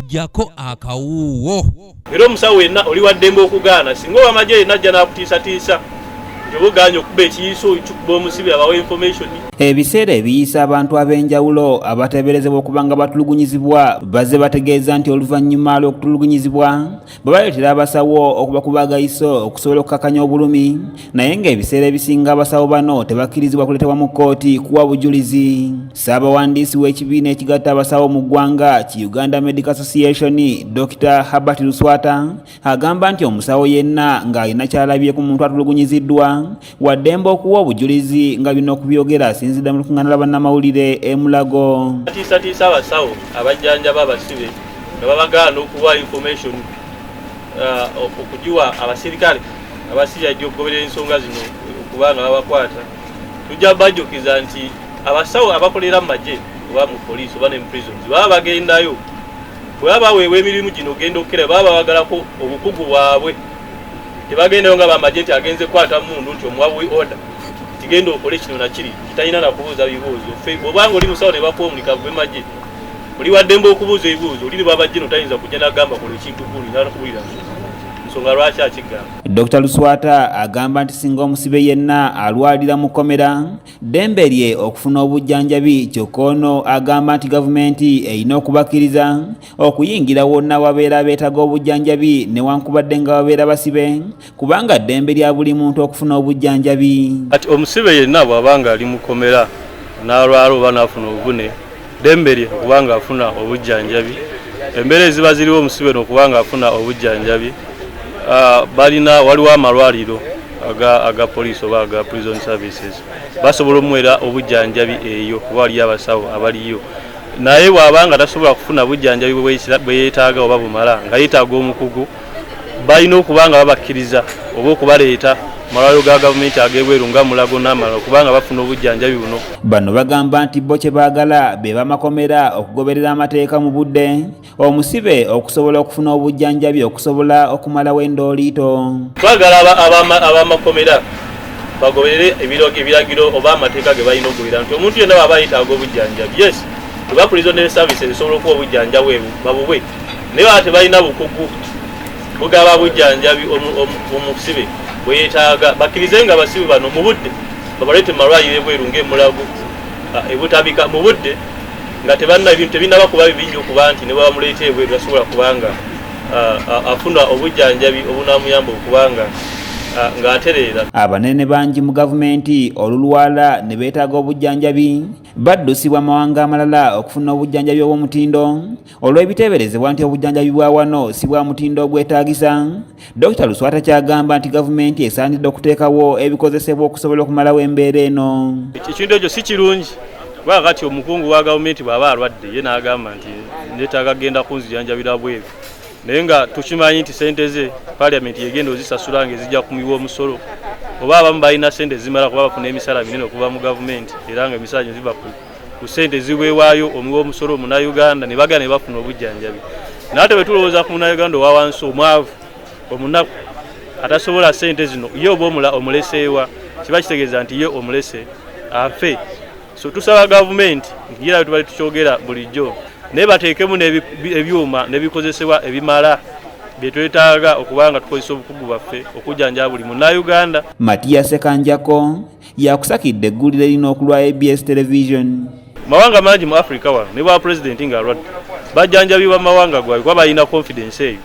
jako akawuwo. Era omusawo wenna oli wa ddembe okugaana singa ow'amagye yenna ajja n'akutiisatiisa tebuganye okuba ekiyiso kikuba omusibe abawa information. Ebiseera ebiyisa abantu ab'enjawulo abateeberezebwa okuba nga batulugunyizibwa bazze bategeeza nti oluvannyuma lw'okutulugunyizibwa babaleetera abasawo okubakuba agayiso okusobola okukakanya obulumi, naye ng'ebiseera ebisinga abasawo bano tebakkirizibwa kuleetebwa mu kkooti kuwa bujulizi. Ssaabawandiisi w'ekibiina ekigatta abasawo mu ggwanga ki Uganda Medical Association, Dr. Herbert Luswata agamba nti omusawo yenna ng'alina kyalabye ku muntu atulugunyiziddwa waddembe okuwa obujulizi nga bino okubyogera asinzidde mu lukuŋŋaana lw'abannamawulire e Mulago. Atiisatiisa abasawo abajjanjaba abasibe nga babagaana okuwa information okugiwa abasirikale abasirikale okugoberera ensonga zino okubanga babakwata. Tujja bajjukiza nti abasawo abakolera mu magye oba mu poliisi oba ne mu prisons baba bagendayo bwe baba baweebwa emirimu gino ogenda okukira baba babagalako obukugu bwabwe. Tebagendayo nga bamagye nti agenze kukwata mundu nti omuwawe order tigenda okole kino na kiri kitalina na kubuuza bibuuzo. Bw'obanga oli musawo ne bakuwa omulika gw'emagye oli waddembe okubuuza ebibuuzo oli ne babagye notayinza kujja n'agamba kola ekintu guli n'akubuulira nsonga lwaki akigamba. Dr. Luswata agamba nti singa omusibe yenna alwalira mu kkomera ddembe lye okufuna obujjanjabi, kyokka ono agamba nti gavumenti erina okubakkiriza okuyingira wonna wabeera beetaga obujjanjabi newankubadde nga babeera basibe kubanga ddembe lya buli muntu okufuna obujjanjabi. Ati omusibe yenna bw'abanga ali mu kkomera n'alwala oba n'afuna obuvune ddembe lye okubanga afuna obujjanjabi. Embeera eziba ziriwo omusibe n'okubanga afuna obujjanjabi waliwo amalwaliro aga police oba aga prison services basobola omuwera obujjanjabi eyo kuba waliyo abasawo abaliyo. Naye bw'abanga tasobola kufuna bujjanjabi bwe yeetaaga oba bumala nga yeetaaga omukugu balina okuba nga babakkiriza oba okubaleeta malwaliro ga gavumenti ag'ebweru nga Mulago n'Amala okubanga bafuna obujjanjabi buno. Bano bagamba nti bo kye baagala be bamakomera okugoberera amateeka mu budde omusibe okusobola okufuna obujjanjabi okusobola okumalawo endooliito. Twagala abamakomera bagoberere ebiragiro oba amateeka ge balina okugoberera nti omuntu yenna baba yeetaaga obujjanjabi. Yes, oba prison services esobola okuwa obujjanjabi babuwe naye baba tebalina bukugu bugaba bujjanjabi omusibe bwe yeetaaga. Bakkirize nga abasibe bano mu budde babaleete malwaliro ebweru ng'emulago ebutabika mu budde nga tebinaba kuba bibingi okuba nti ne babamuleeta ebweru asobola kubanga afuna obujjanjabi obunamuyamba okubanga ng'atereera. Abanene bangi mu gavumenti olulwala ne beetaaga obujjanjabi baddusibwa mawanga amalala okufuna obujjanjabi obw'omutindo olw'ebiteeberezebwa nti obujjanjabi bwa wano si bwa mutindo ogwetaagisa. Dr. Luswata kyagamba nti gavumenti esaanidde okuteekawo ebikozesebwa okusobola okumalawo embeera eno. Ekintu ekyo si kirungi kubanga kati omukungu wa gavumenti bw'aba alwadde ye n'agamba nti nneetaaga genda kunzijanjabira bweru naye nga tukimanyi nti sente ze paliamenti yegenda ozisasula ng'ezijja kumiwa omusolo oba abamu balina sente zimala kuba bafuna emisala minene okuva mu gavumenti era nga emisala gino ziva ku sente ziweewaayo omuwa omusolo Munnayuganda ne bagana ne bafuna obujjanjabi. Naye ate bwe tulowooza ku Munnayuganda owa wansi omwavu omunaku atasobola sente zino ye oba omuleseewa kiba kitegeeza nti ye omulese afe. So tusaba gavumenti ngira tubali tukyogera bulijjo naye bateekemu ebyuma n'ebikozesebwa ebimala bye twetaaga okubanga tukozesa obukugu bwaffe okujjanjaba buli Munnayuganda. Matiya Sekanjako yakusakidde eggulire lino okulwa ABS Television. Mawanga mangi mu Africa wano ne bwa pulezidenti ng'alwadde bajjanjabibwa mawanga gwabwe kuba balina confidence eyo.